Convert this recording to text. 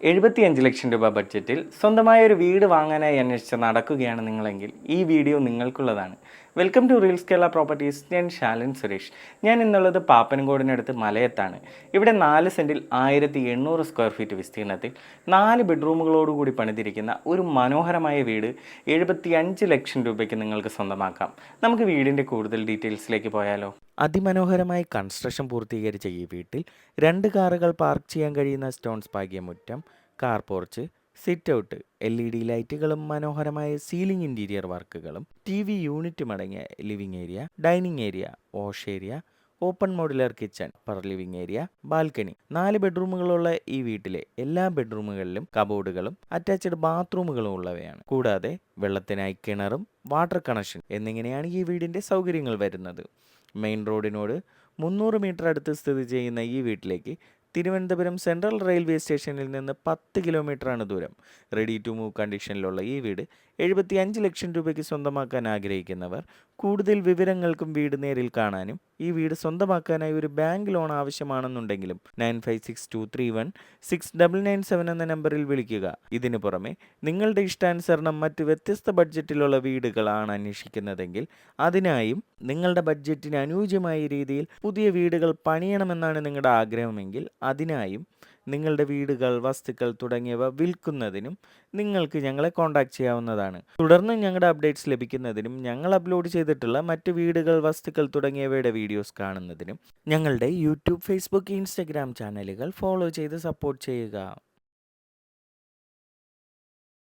75 ലക്ഷം രൂപ ബഡ്ജറ്റിൽ സ്വന്തമായ ഒരു വീട് വാങ്ങാനായി അന്വേഷിച്ച് നടക്കുകയാണ് നിങ്ങളെങ്കിൽ ഈ വീഡിയോ നിങ്ങൾക്കുള്ളതാണ്. Welcome to reels Kerala properties. ഞാൻ ശാലൻ സുരേഷ്. ഞാൻ ഇന്നുള്ളത് പാപ്പനംകോടിനടുത്ത് മലയത്താണ്. ഇവിടെ 4 സെൻറ്റിൽ 1800 സ്ക്വയർ ഫീറ്റ് വിസ്തീർണത്തിൽ 4 ബെഡ്റൂമുകളോടുകൂടി പണിതിരിക്കുന്ന ഒരു മനോഹരമായ വീട് 75 ലക്ഷം രൂപയ്ക്ക് നിങ്ങൾക്ക് സ്വന്തമാക്കാം. നമുക്ക് വീടിൻ്റെ കൂടുതൽ ഡീറ്റെയിൽസിലേക്ക് പോയാലോ? അതിമനോഹരമായി കൺസ്ട്രക്ഷൻ പൂർത്തീകരിച്ച ഈ വീട്ടിൽ 2 കാറുകൾ പാർക്ക് ചെയ്യാൻ കഴിയുന്ന സ്റ്റോൺസ് പാകിയ മുറ്റം, car porch, sit out, LED ലൈറ്റുകളും മനോഹരമായ സീലിംഗ് ഇൻറ്റീരിയർ വർക്കുകളും, TV യൂണിറ്റും അടങ്ങിയ living area, dining area, wash area, open modular kitchen, upper living area, balcony. 4 ബെഡ്റൂമുകളുള്ള ഈ വീട്ടിലെ എല്ലാ ബെഡ്റൂമുകളിലും കബോർഡുകളും അറ്റാച്ച്ഡ് ബാത്റൂമുകളും ഉള്ളവയാണ്. കൂടാതെ വെള്ളത്തിനായി കിണറും വാട്ടർ കണക്ഷൻ എന്നിങ്ങനെയാണ് ഈ വീടിൻ്റെ സൗകര്യങ്ങൾ വരുന്നത്. മെയിൻ റോഡിനോട് 300 മീറ്റർ അടുത്ത് സ്ഥിതി ചെയ്യുന്ന ഈ വീട്ടിലേക്ക് തിരുവനന്തപുരം സെൻട്രൽ റെയിൽവേ സ്റ്റേഷനിൽ നിന്ന് 10 കിലോമീറ്ററാണ് ദൂരം. റെഡി ടു മൂവ് കണ്ടീഷനിലുള്ള ഈ വീട് 75 ലക്ഷം രൂപയ്ക്ക് സ്വന്തമാക്കാൻ ആഗ്രഹിക്കുന്നവർ കൂടുതൽ വിവരങ്ങൾക്കും വീട് നേരിൽ കാണാനും ഈ വീട് സ്വന്തമാക്കാനായി ഒരു ബാങ്ക് ലോൺ ആവശ്യമാണെന്നുണ്ടെങ്കിലും 9562316997 എന്ന നമ്പറിൽ വിളിക്കുക. ഇതിനു പുറമെ നിങ്ങളുടെ ഇഷ്ടാനുസരണം മറ്റ് വ്യത്യസ്ത ബഡ്ജറ്റിലുള്ള വീടുകളാണ് അന്വേഷിക്കുന്നതെങ്കിൽ അതിനായും നിങ്ങളുടെ ബഡ്ജറ്റിന് അനുയോജ്യമായ രീതിയിൽ പുതിയ വീടുകൾ പണിയണമെന്നാണ് നിങ്ങളുടെ ആഗ്രഹമെങ്കിൽ അതിനായും നിങ്ങളുടെ വീടുകൾ, വസ്തുക്കൾ തുടങ്ങിയവ വിൽക്കുന്നതിനും നിങ്ങൾക്ക് ഞങ്ങളെ കോൺടാക്റ്റ് ചെയ്യാവുന്നതാണ്. തുടർന്ന് ഞങ്ങളുടെ അപ്ഡേറ്റ്സ് ലഭിക്കുന്നതിനും ഞങ്ങൾ അപ്ലോഡ് ചെയ്തിട്ടുള്ള മറ്റ് വീടുകൾ, വസ്തുക്കൾ തുടങ്ങിയവയുടെ വീഡിയോസ് കാണുന്നതിനും ഞങ്ങളുടെ യൂട്യൂബ്, ഫേസ്ബുക്ക്, ഇൻസ്റ്റഗ്രാം ചാനലുകൾ ഫോളോ ചെയ്ത് സപ്പോർട്ട് ചെയ്യുക.